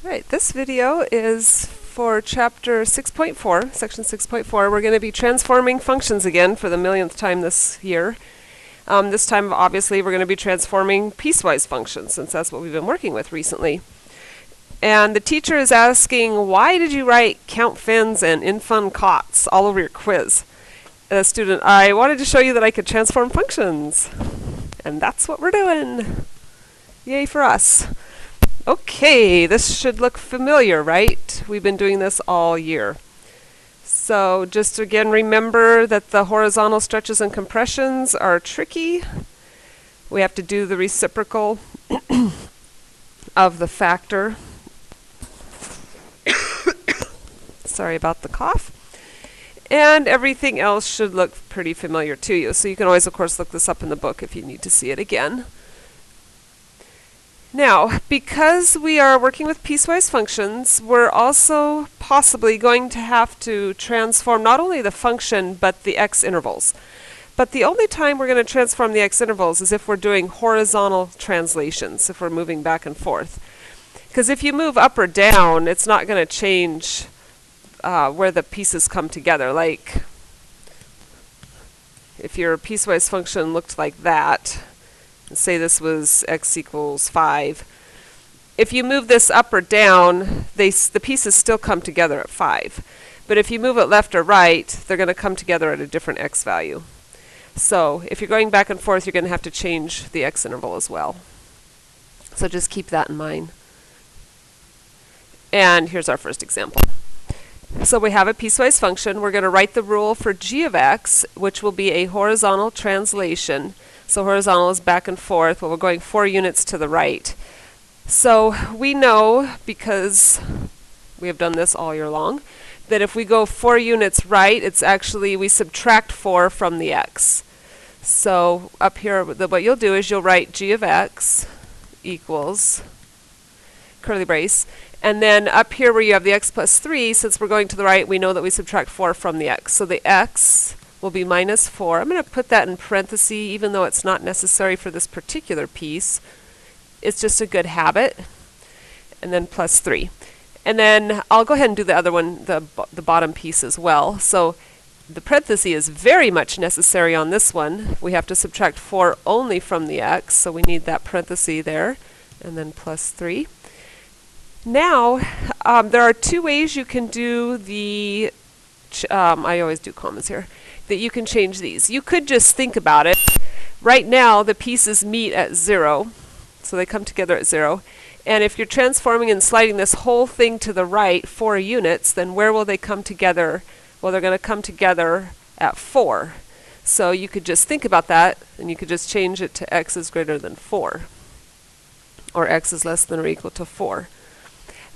Right, this video is for chapter 6.4, section 6.4. We're going to be transforming functions again for the millionth time this year. This time, obviously, we're going to be transforming piecewise functions, since that's what we've been working with recently. And the teacher is asking, why did you write count fins and infun cots all over your quiz? And the student, I wanted to show you that I could transform functions. And that's what we're doing. Yay for us. Okay, this should look familiar, right? We've been doing this all year. So just again, remember that the horizontal stretches and compressions are tricky. We have to do the reciprocal of the factor. Sorry about the cough. And everything else should look pretty familiar to you. So you can always, of course, look this up in the book if you need to see it again. Now, because we are working with piecewise functions, we're also possibly going to have to transform not only the function, but the x intervals. But the only time we're going to transform the x intervals is if we're doing horizontal translations, if we're moving back and forth. Because if you move up or down, it's not going to change where the pieces come together. Like, if your piecewise function looked like that, say this was x equals 5. If you move this up or down, the pieces still come together at 5. But if you move it left or right, they're going to come together at a different x value. So if you're going back and forth, you're going to have to change the x interval as well. So just keep that in mind. And here's our first example. So we have a piecewise function. We're going to write the rule for g of x, which will be a horizontal translation. So horizontal is back and forth. Well, we're going 4 units to the right. So we know, because we have done this all year long, that if we go 4 units right, it's actually, we subtract 4 from the x. So up here, what you'll do is you'll write g of x equals, curly brace, and then up here where you have the x plus 3, since we're going to the right, we know that we subtract 4 from the x. So the x will be minus 4. I'm going to put that in parentheses, even though it's not necessary for this particular piece. It's just a good habit. And then plus 3. And then I'll go ahead and do the other one, the bottom piece as well. So the parenthesis is very much necessary on this one. We have to subtract 4 only from the x, so we need that parenthesis there. And then plus 3. Now, there are 2 ways you can do the, I always do commas here, that you can change these. You could just think about it. Right now, the pieces meet at 0, so they come together at 0. And if you're transforming and sliding this whole thing to the right 4 units, then where will they come together? Well, they're going to come together at 4. So you could just think about that, and you could just change it to x is greater than 4, or x is less than or equal to 4.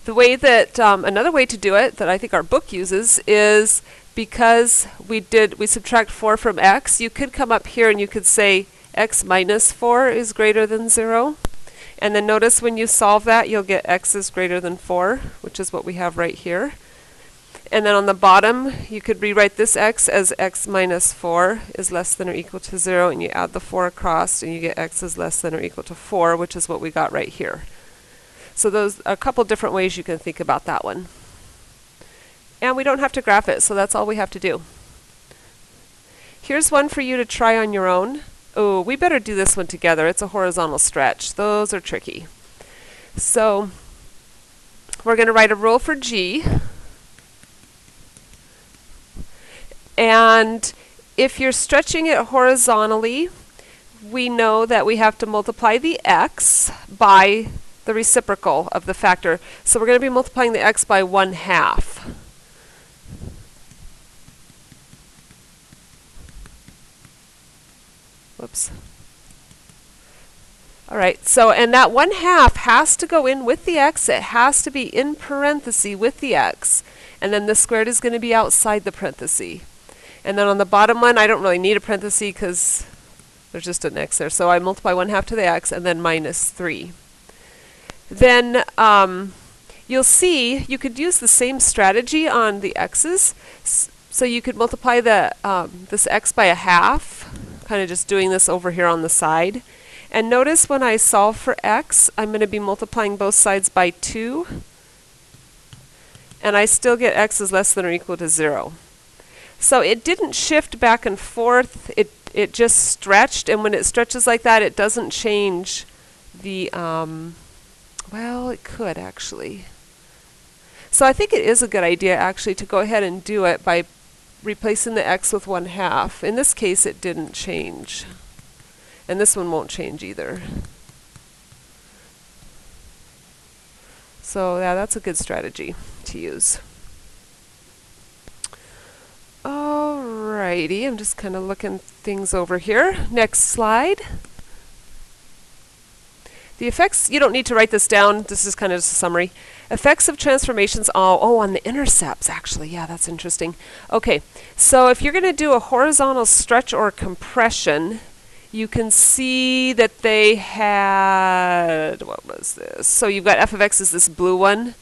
The way that, another way to do it that I think our book uses is, because we subtract 4 from x, you could come up here and you could say x minus 4 is greater than 0. And then notice when you solve that, you'll get x is greater than 4, which is what we have right here. And then on the bottom, you could rewrite this x as x minus 4 is less than or equal to 0, and you add the 4 across, and you get x is less than or equal to 4, which is what we got right here. So those are a couple different ways you can think about that one. And we don't have to graph it, so that's all we have to do. Here's one for you to try on your own. Oh, we better do this one together. It's a horizontal stretch. Those are tricky. So we're going to write a rule for g. And if you're stretching it horizontally, we know that we have to multiply the x by the reciprocal of the factor. So we're going to be multiplying the x by 1/2. Whoops. All right, so, and that 1/2 has to go in with the x. It has to be in parentheses with the x. And then the squared is going to be outside the parenthesis. And then on the bottom one, I don't really need a parenthesis because there's just an x there. So I multiply 1/2 to the x and then minus 3. Then you'll see you could use the same strategy on the x's. So you could multiply the this x by 1/2, kind of just doing this over here on the side. And notice when I solve for x, I'm going to be multiplying both sides by 2. and I still get x is less than or equal to 0. So it didn't shift back and forth, it just stretched, and when it stretches like that, it doesn't change the, well, it could actually. So I think it is a good idea actually to go ahead and do it by replacing the x with 1/2. In this case, it didn't change. And this one won't change either. So yeah, that's a good strategy to use. Alrighty, I'm just kind of looking things over here. Next slide. The effects, you don't need to write this down, this is kind of just a summary. Effects of transformations, on the intercepts actually, yeah, that's interesting. Okay, so if you're going to do a horizontal stretch or compression, you can see that they had, what was this? So you've got f of x is this blue one,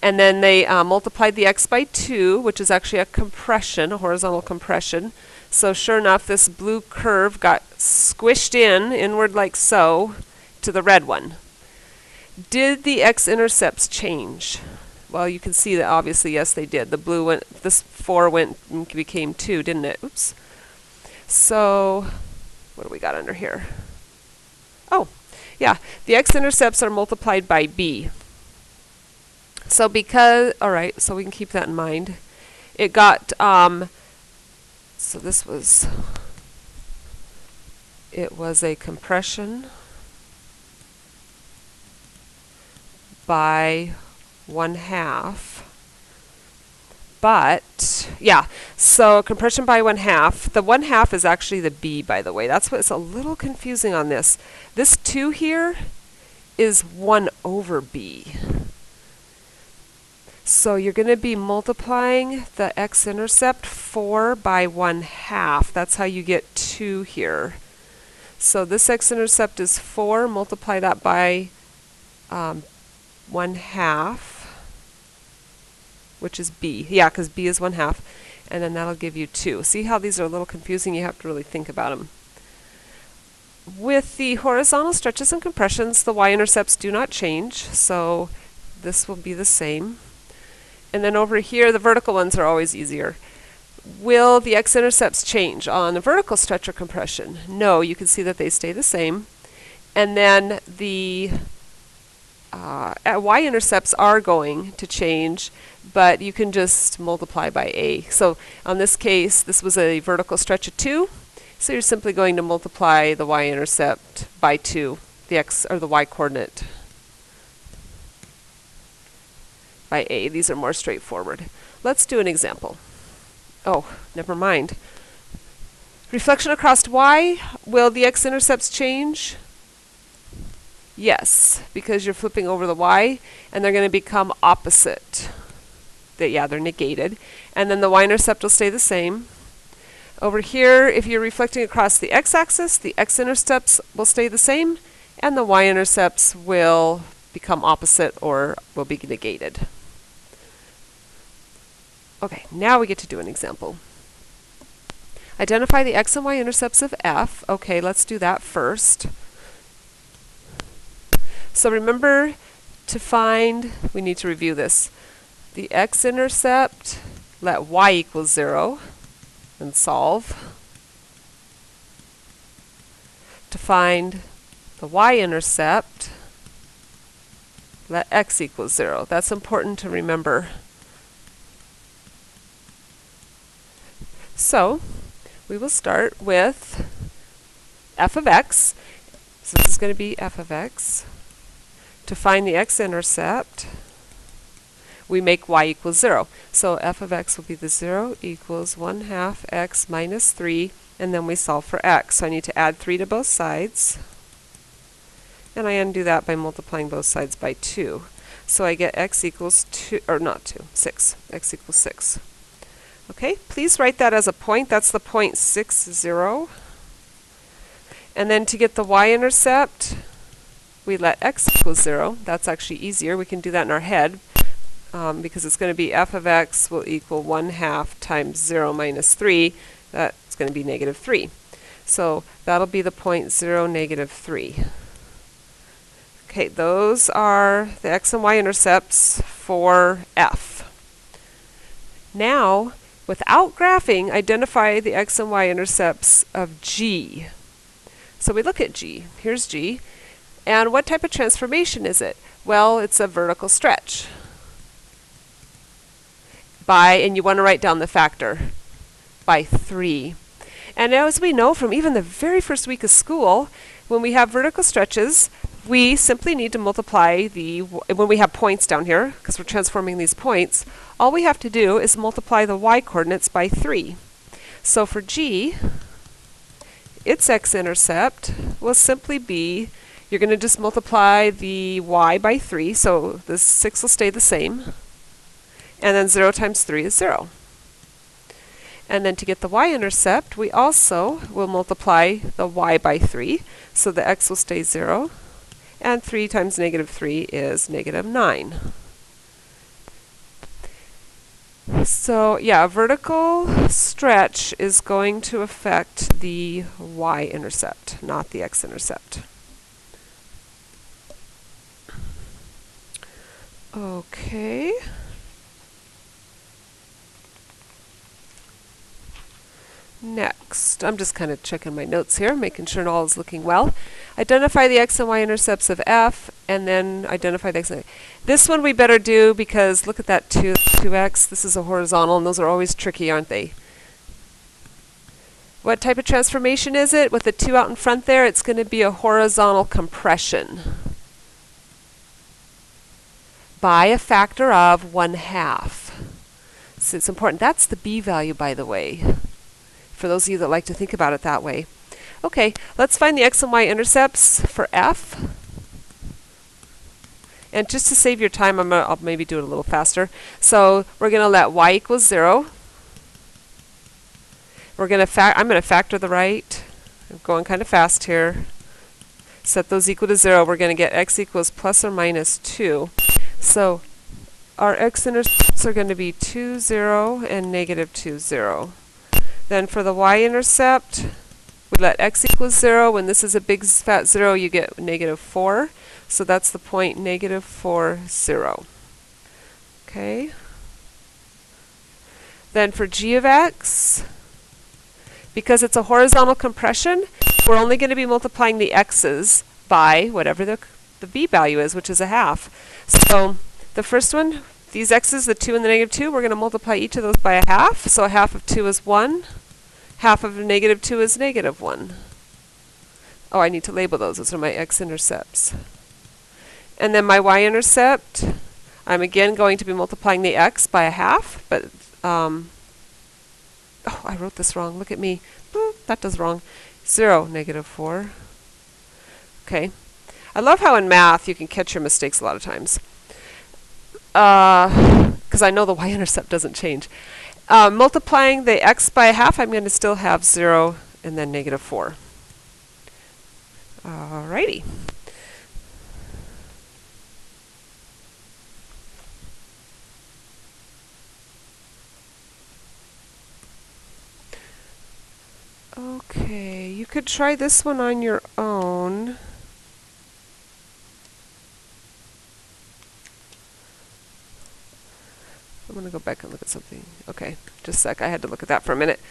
and then they multiplied the x by 2, which is actually a compression, a horizontal compression. So sure enough, this blue curve got squished inward like so, to the red one. Did the x-intercepts change? Well, you can see that obviously, yes, they did. The blue went, this 4 went and became 2, didn't it? Oops. So, what do we got under here? Oh, yeah, the x-intercepts are multiplied by b. So because, alright, so we can keep that in mind. It got, so this was, it was a compression by 1/2. But, yeah, so compression by 1/2. The 1/2 is actually the b, by the way. That's what's a little confusing on this. This 2 here is 1/b. So you're going to be multiplying the x-intercept 4 by 1/2. That's how you get 2 here. So this x-intercept is 4, multiply that by 1/2, which is b. Yeah, because b is 1/2, and then that'll give you 2. See how these are a little confusing? You have to really think about them. With the horizontal stretches and compressions, the y-intercepts do not change, so this will be the same. And then over here, the vertical ones are always easier. Will the x-intercepts change on a vertical stretch or compression? No, you can see that they stay the same. And then the y-intercepts are going to change, but you can just multiply by a. So on this case, this was a vertical stretch of 2, so you're simply going to multiply the y-intercept by 2, the x or the y-coordinate by a. These are more straightforward. Let's do an example. Oh, never mind. Reflection across y, will the x-intercepts change? Yes, because you're flipping over the y, and they're going to become opposite. They're negated. And then the y-intercept will stay the same. Over here, if you're reflecting across the x-axis, the x-intercepts will stay the same, and the y-intercepts will become opposite or will be negated. Okay, now we get to do an example. Identify the x and y-intercepts of f. Okay, let's do that first. So remember to find, we need to review this, the x-intercept, let y equals 0, and solve. To find the y-intercept, let x equals 0. That's important to remember. So we will start with f of x. So this is going to be f of x. To find the x-intercept, we make y equals 0. So f of x will be the 0 equals 1/2 x minus 3, and then we solve for x. So I need to add 3 to both sides, and I undo that by multiplying both sides by 2. So I get x equals 2, or not 2, 6. X equals 6. Okay, please write that as a point. That's the point 6, 0. And then to get the y-intercept, we let x equals 0. That's actually easier. We can do that in our head because it's going to be f of x will equal 1/2 times 0 minus 3. That's going to be negative 3. So that'll be the point 0, negative 3. Okay, those are the x and y intercepts for f. Now, without graphing, identify the x and y intercepts of G. So we look at G. Here's G. And what type of transformation is it? Well, it's a vertical stretch. And you want to write down the factor, by 3. And as we know from even the very first week of school, when we have vertical stretches, we simply need to multiply when we have points down here, because we're transforming these points, all we have to do is multiply the y coordinates by 3. So for G, its x-intercept will simply be, you're going to just multiply the y by 3, so the 6 will stay the same, and then 0 times 3 is 0. And then to get the y-intercept, we also will multiply the y by 3, so the x will stay 0, and 3 times negative 3 is negative 9. So yeah, a vertical stretch is going to affect the y-intercept, not the x-intercept. Okay. Next, I'm just kind of checking my notes here, making sure all is looking well. Identify the x and y intercepts of f, and then identify the x and y. This one we better do because look at that 2x. This is a horizontal, and those are always tricky, aren't they? What type of transformation is it? With the 2 out in front there, it's going to be a horizontal compression by a factor of 1/2. So it's important. That's the b value, by the way, for those of you that like to think about it that way. Okay, let's find the x and y intercepts for f. And just to save your time, I'll maybe do it a little faster. So we're going to let y equals 0. I'm going to factor the right. I'm going kind of fast here. Set those equal to 0. We're going to get x equals plus or minus 2. So our x-intercepts are going to be 2, 0, and negative 2, 0. Then for the y-intercept, we let x equals 0. When this is a big fat 0, you get negative 4. So that's the point negative 4, 0. Okay. Then for g of x, because it's a horizontal compression, we're only going to be multiplying the x's by whatever the b value is, which is 1/2. So the first one, these x's, the 2 and the negative 2, we're going to multiply each of those by 1/2. So 1/2 of 2 is 1. 1/2 of negative 2 is negative 1. Oh, I need to label those. Those are my x-intercepts. And then my y-intercept, I'm again going to be multiplying the x by 1/2, but oh, I wrote this wrong. Look at me. That does wrong. 0, negative 4. Okay. I love how in math you can catch your mistakes a lot of times. Because I know the y-intercept doesn't change. Multiplying the x by 1/2, I'm going to still have 0 and then negative 4. Alrighty. Okay, you could try this one on your own. I'm going to go back and look at something. Okay, just a sec. I had to look at that for a minute.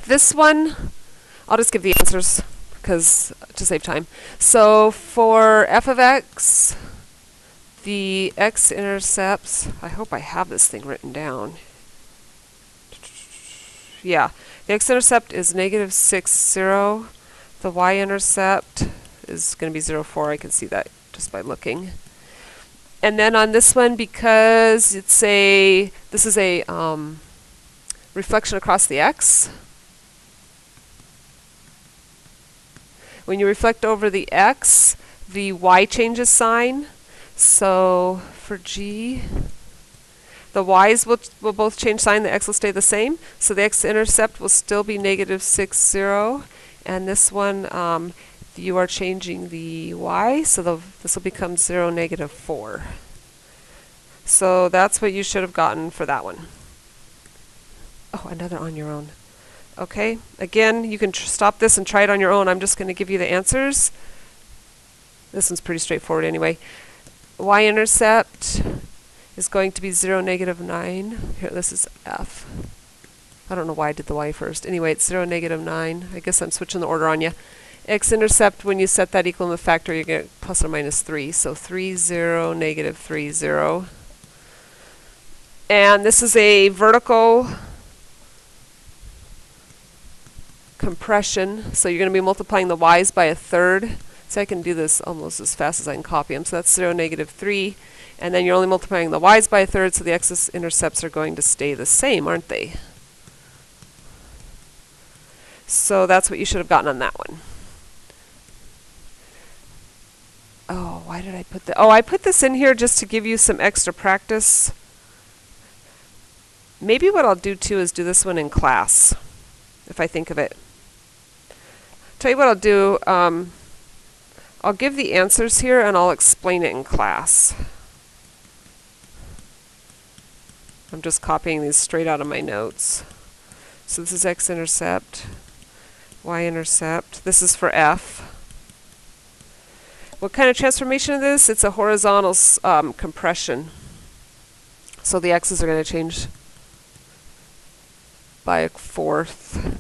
This one, I'll just give the answers because to save time. So for f of x, the x-intercepts, I hope I have this thing written down. Yeah, the x-intercept is negative 6, 0. The y-intercept is going to be 0, 4. I can see that just by looking. And then on this one, because this is a reflection across the x. When you reflect over the x, the y changes sign. So for G, the y's will both change sign. The x will stay the same. So the x-intercept will still be negative 6, 0. And this one, you are changing the y, so this will become 0, negative 4. So that's what you should have gotten for that one. Oh, another on your own. Okay, again, you can stop this and try it on your own. I'm just going to give you the answers. This one's pretty straightforward anyway. Y-intercept is going to be 0, negative 9. Here, this is f. I don't know why I did the y first. Anyway, it's 0, negative 9. I guess I'm switching the order on you. X-intercept, when you set that equal in the factor, you get plus or minus 3. So 3, 0, negative 3, 0. And this is a vertical compression. So you're going to be multiplying the y's by a third. So I can do this almost as fast as I can copy them. So that's 0, negative 3. And then you're only multiplying the y's by a third, so the x-intercepts are going to stay the same, aren't they? So that's what you should have gotten on that one. Oh, why did I put that? Oh, I put this in here just to give you some extra practice. Maybe what I'll do too is do this one in class, if I think of it. Tell you what I'll do. I'll give the answers here and I'll explain it in class. I'm just copying these straight out of my notes. So this is x-intercept, y-intercept. This is for f. What kind of transformation is this? It's a horizontal compression. So the x's are going to change by a fourth.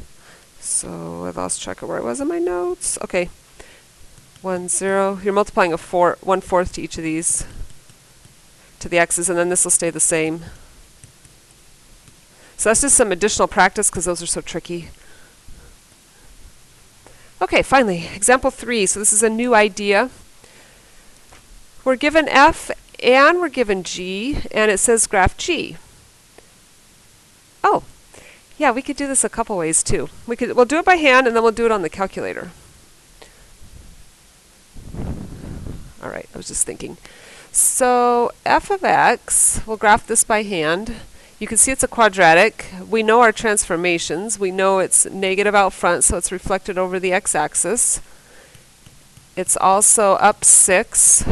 So I lost track of where I was in my notes. Okay. 1, 0. You're multiplying 1/4 to each of these, to the x's, and then this will stay the same. So that's just some additional practice because those are so tricky. Okay, finally, example 3. So this is a new idea. We're given f and we're given g, and it says graph g. Oh, yeah, we could do this a couple ways too. We'll do it by hand and then we'll do it on the calculator. All right, I was just thinking. So f of x, we'll graph this by hand. You can see it's a quadratic. We know our transformations. We know it's negative out front, so it's reflected over the x-axis. It's also up 6.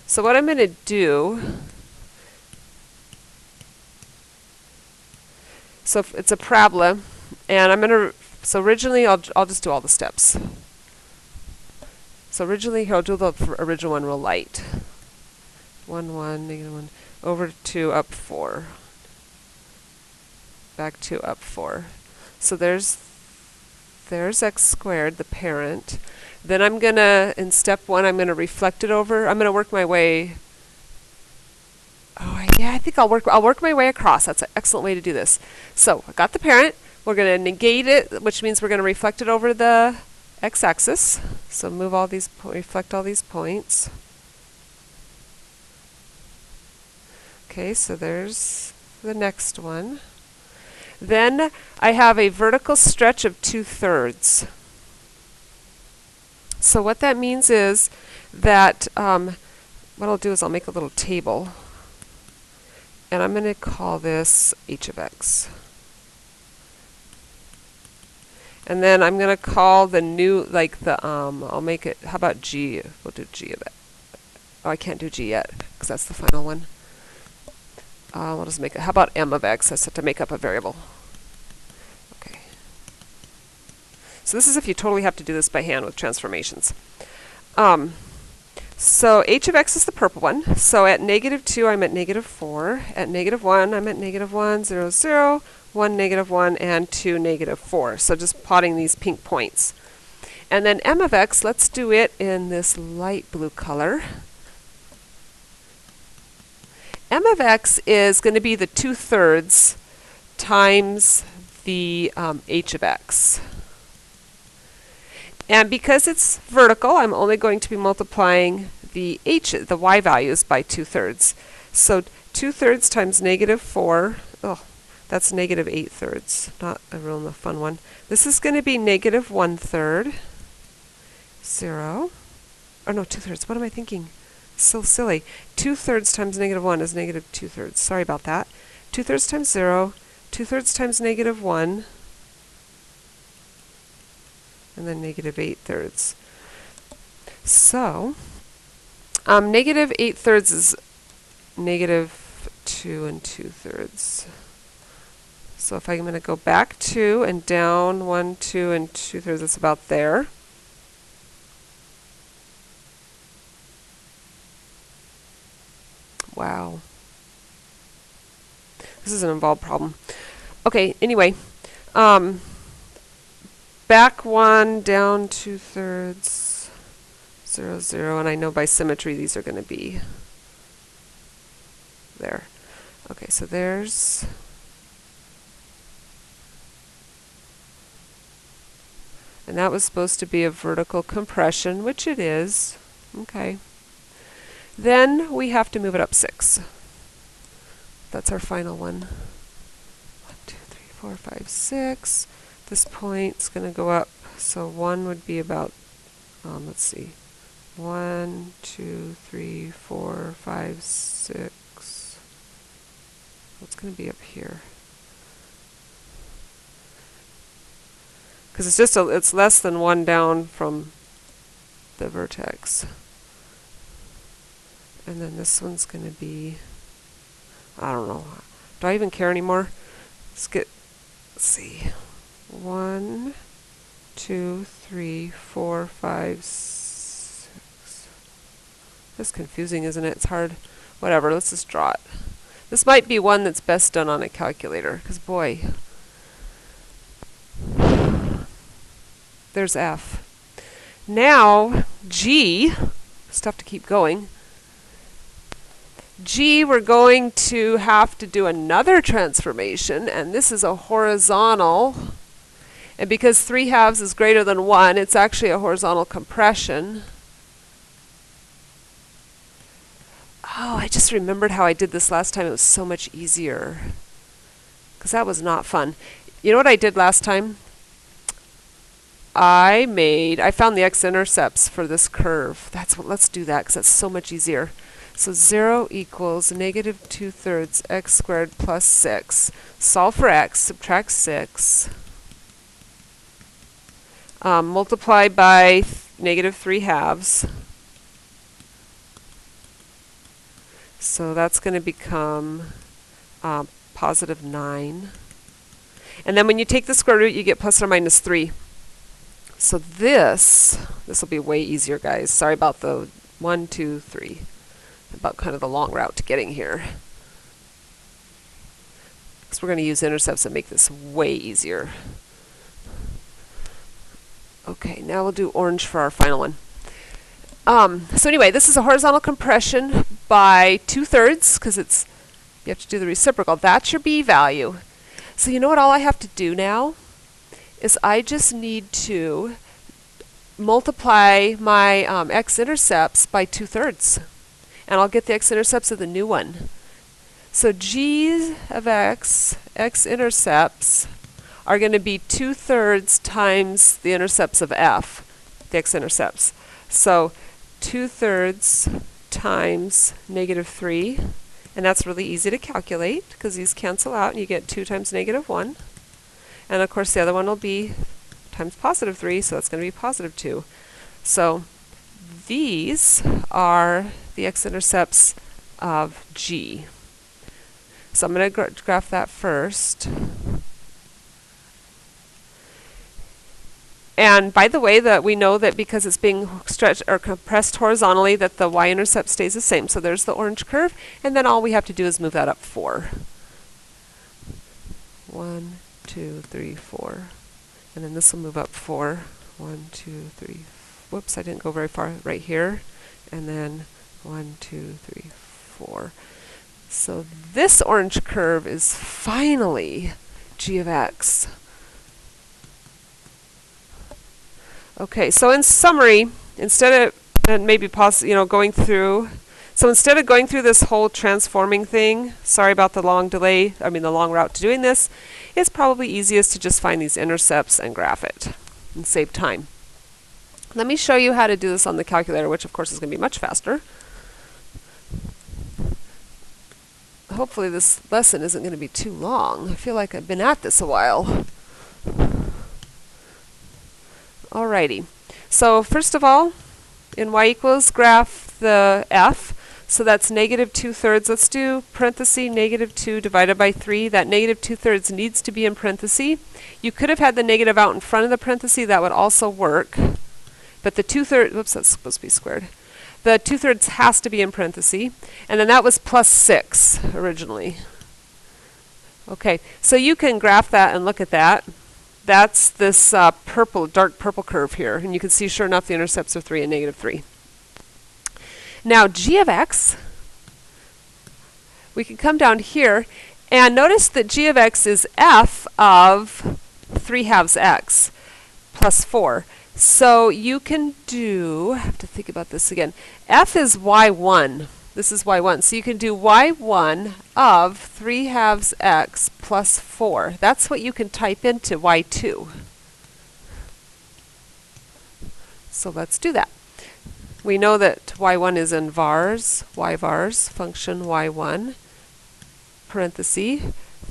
So what I'm going to do, so it's a parabola, and I'm going to, so originally I'll just do all the steps. So originally, here I'll do the original one real light. 1, 1, negative 1, over 2, up 4. Back 2, up 4. So there's x squared, the parent. Then I'm going to, in step 1, I'm going to reflect it over. I'm going to work my way. Oh, yeah, I think I'll work my way across. That's an excellent way to do this. So I got the parent. We're going to negate it, which means we're going to reflect it over the x-axis. So move all these, reflect all these points. Okay, so there's the next one. Then I have a vertical stretch of 2/3. So what that means is that what I'll do is I'll make a little table, and I'm going to call this h of x. And then I'm going to call the new, like the, I'll make it, how about g? We'll do g of it. Oh, I can't do g yet, because that's the final one. We'll just make it, how about m of x? I just have to make up a variable. Okay. So this is if you totally have to do this by hand with transformations. So h of x is the purple one. So at -2, I'm at -4. At -1, I'm at -1, 0, 0, 1, -1, and 2, -4. So just plotting these pink points. And then m of x, let's do it in this light blue color. M of x is going to be the 2/3 times the h of x. And because it's vertical, I'm only going to be multiplying the y values by 2/3. So 2/3 times -4, oh, that's -8/3, not a real fun one. This is going to be -1/3, 0, or no, 2/3, what am I thinking? So silly. 2/3 times -1 is -2/3. Sorry about that. 2/3 times 0, 2/3 times -1, and then -8/3. So, -8/3 is -2 2/3. So if I'm going to go back 2 and down 1, 2, and 2/3, it's about there. Wow. This is an involved problem. Okay, anyway. Back 1, down 2/3, 0, 0, and I know by symmetry these are going to be there. Okay, so there's and that was supposed to be a vertical compression, which it is. Okay. Then we have to move it up 6. That's our final one. 1, 2, 3, 4, 5, 6. This point's going to go up, so 1 would be about, let's see, 1, 2, 3, 4, 5, 6. What's going to be up here? Because it's just it's less than 1 down from the vertex. And then this one's going to be, I don't know. Do I even care anymore? Let's see. 1, 2, 3, 4, 5, 6. That's confusing, isn't it? It's hard. Whatever, let's just draw it. This might be one that's best done on a calculator, because boy, there's F. Now, G, stuff to keep going. G, we're going to have to do another transformation, and this is a horizontal. And because 3/2 is greater than 1, it's actually a horizontal compression. Oh, I just remembered how I did this last time. It was so much easier. Because that was not fun. You know what I did last time? I found the x-intercepts for this curve. Let's do that because that's so much easier. So 0 equals negative 2/3 x squared plus 6. Solve for x, subtract 6. Multiply by negative 3/2. So that's going to become positive 9. And then when you take the square root, you get plus or minus 3. So this will be way easier, guys. Sorry about the 1, 2, 3. About kind of the long route to getting here. Because we're going to use intercepts that make this way easier. Okay, now we'll do orange for our final one. So anyway, this is a horizontal compression by 2/3, because you have to do the reciprocal. That's your B value. So you know what all I have to do now is I just need to multiply my x-intercepts by 2/3. And I'll get the x-intercepts of the new one. So G of x-intercepts, are going to be 2/3 times the intercepts of F, the x-intercepts. So 2/3 times negative 3, and that's really easy to calculate because these cancel out and you get 2 times negative 1. And of course the other one will be times positive 3, so that's going to be positive 2. So these are the x-intercepts of G. So I'm going to graph that first. And by the way, that we know that because it's being stretched or compressed horizontally, that the y-intercept stays the same. So there's the orange curve, and then all we have to do is move that up 4. 1, 2, 3, 4. And then this will move up 4. 1, 2, 3. Whoops, I didn't go very far right here. And then 1, 2, 3, 4. So this orange curve is finally g of x. Okay, so in summary, instead of going through this whole transforming thing, sorry about the long delay, the long route to doing this, it's probably easiest to just find these intercepts and graph it and save time. Let me show you how to do this on the calculator, which of course is going to be much faster. Hopefully this lesson isn't going to be too long. I feel like I've been at this a while. Alrighty, so first of all, in y equals, graph the f. So that's negative 2/3. Let's do parenthesis negative 2 divided by 3. That negative 2/3 needs to be in parenthesis. You could have had the negative out in front of the parenthesis. That would also work. But the 2/3, whoops, that's supposed to be squared. The 2/3 has to be in parentheses, and then that was plus 6 originally. Okay, so you can graph that and look at that. That's this dark purple curve here, and you can see sure enough the intercepts are 3 and -3. Now g of x, we can come down here and notice that g of x is f of 3/2 x plus 4. So you can do, I have to think about this again, f is y1. This is y1. So you can do y1 of 3/2 x plus 4. That's what you can type into y2. So let's do that. We know that y1 is in vars, y vars, function y1, parenthesis,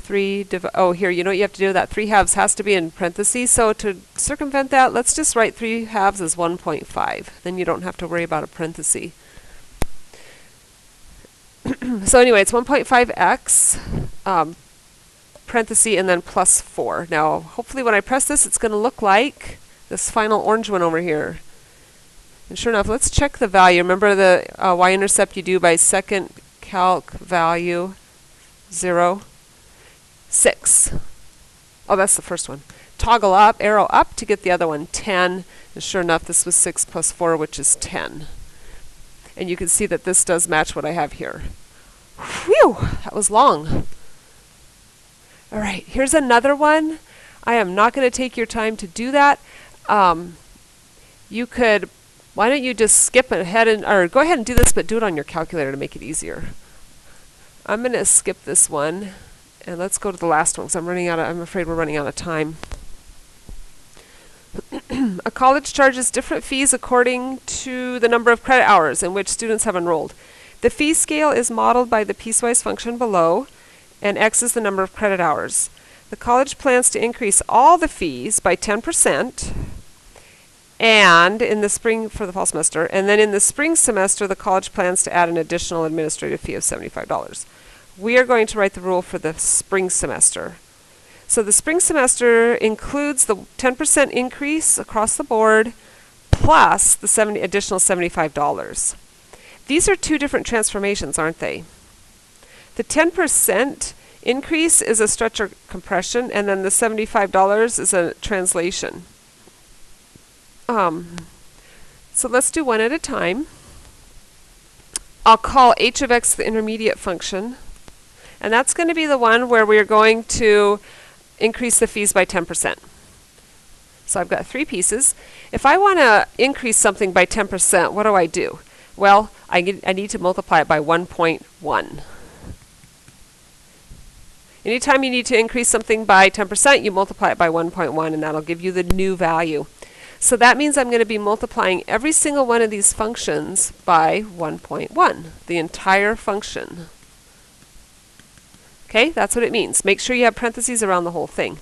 3 oh, here, you know what you have to do? That 3/2 has to be in parentheses. So to circumvent that, let's just write 3/2 as 1.5. Then you don't have to worry about a parenthesis. So anyway, it's 1.5x, parenthesis, and then plus 4. Now, hopefully when I press this, it's going to look like this final orange one over here. And sure enough, let's check the value. Remember the y-intercept you do by second calc value 0, 6. Oh, that's the first one. Toggle up, arrow up to get the other one, 10. And sure enough, this was 6 plus 4, which is 10. And you can see that this does match what I have here. Whew, that was long. All right, here's another one. I am not going to take your time to do that. You could, why don't you just skip ahead or go ahead and do this, but do it on your calculator to make it easier. I'm going to skip this one, and let's go to the last one because I'm afraid we're running out of time. A college charges different fees according to the number of credit hours in which students have enrolled. The fee scale is modeled by the piecewise function below, and x is the number of credit hours. The college plans to increase all the fees by 10%, and in the spring for the fall semester, and then in the spring semester, the college plans to add an additional administrative fee of $75. We are going to write the rule for the spring semester. So the spring semester includes the 10% increase across the board plus the additional $75. These are two different transformations, aren't they? The 10% increase is a stretch or compression, and then the $75 is a translation. So let's do one at a time. I'll call h of x the intermediate function, and that's going to be the one where we're going to increase the fees by 10%. So I've got 3 pieces. If I want to increase something by 10%, what do I do? Well, I need to multiply it by 1.1. Anytime you need to increase something by 10%, you multiply it by 1.1, and that'll give you the new value. So that means I'm going to be multiplying every single one of these functions by 1.1, the entire function. Okay, that's what it means. Make sure you have parentheses around the whole thing.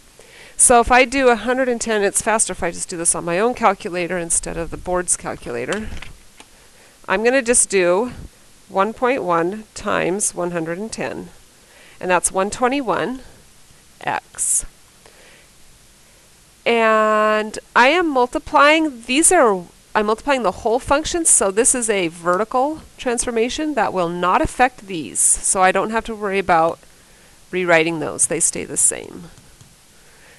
So if I do 110, it's faster if I just do this on my own calculator instead of the board's calculator. I'm going to just do 1.1 times 110, and that's 121x. And I am multiplying, I'm multiplying the whole function, so this is a vertical transformation that will not affect these, so I don't have to worry about rewriting those. They stay the same.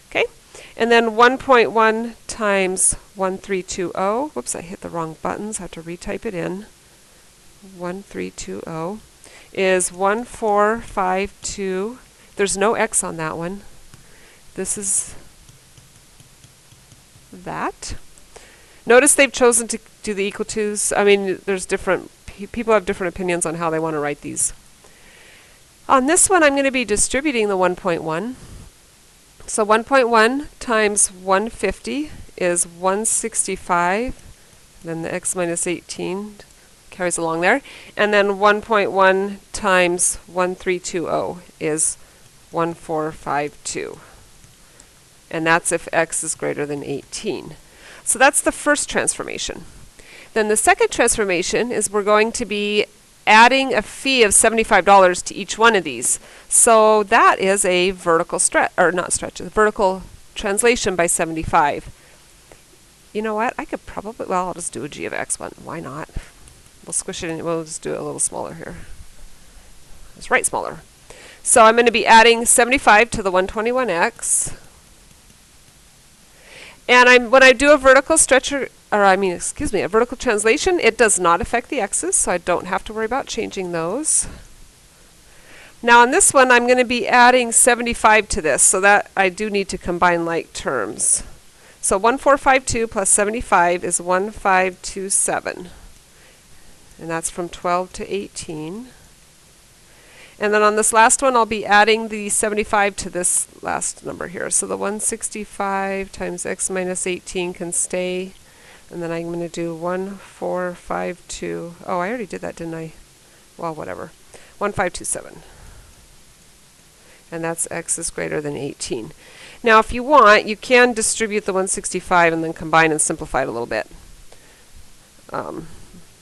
Okay, and then 1.1 times 1320, whoops, I hit the wrong buttons, I have to retype it in. 1320 is 1452. There's no x on that one. This is that. Notice they've chosen to do the equal to's. I mean, there's different, people have different opinions on how they want to write these. On this one, I'm going to be distributing the 1.1. So 1.1 times 150 is 165. Then the x minus 18 carries along there. And then 1.1 times 1320 is 1452. And that's if x is greater than 18. So that's the first transformation. Then the second transformation is we're going to be adding a fee of $75 to each one of these. So that is a vertical stretch, or not stretch, a vertical translation by 75. You know what? I could probably, well, I'll just do a g of x one. Why not? We'll squish it in. We'll just do it a little smaller here. Just right smaller. So I'm going to be adding 75 to the 121x. And when I do a vertical stretch, a vertical translation, it does not affect the x's, so I don't have to worry about changing those. Now on this one, I'm going to be adding 75 to this, so that I do need to combine like terms. So 1452 plus 75 is 1527. And that's from 12 to 18. And then on this last one, I'll be adding the 75 to this last number here. So the 165 times x minus 18 can stay. And then I'm going to do 1452. Oh, I already did that, didn't I? Well, whatever. 1527. And that's x is greater than 18. Now, if you want, you can distribute the 165 and then combine and simplify it a little bit.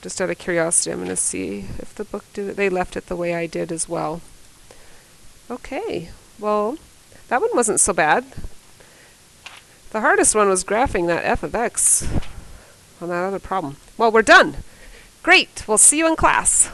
Just out of curiosity, I'm going to see if the book did it. They left it the way I did as well. Okay, well, that one wasn't so bad. The hardest one was graphing that f of x on that other problem. Well, we're done. Great. We'll see you in class.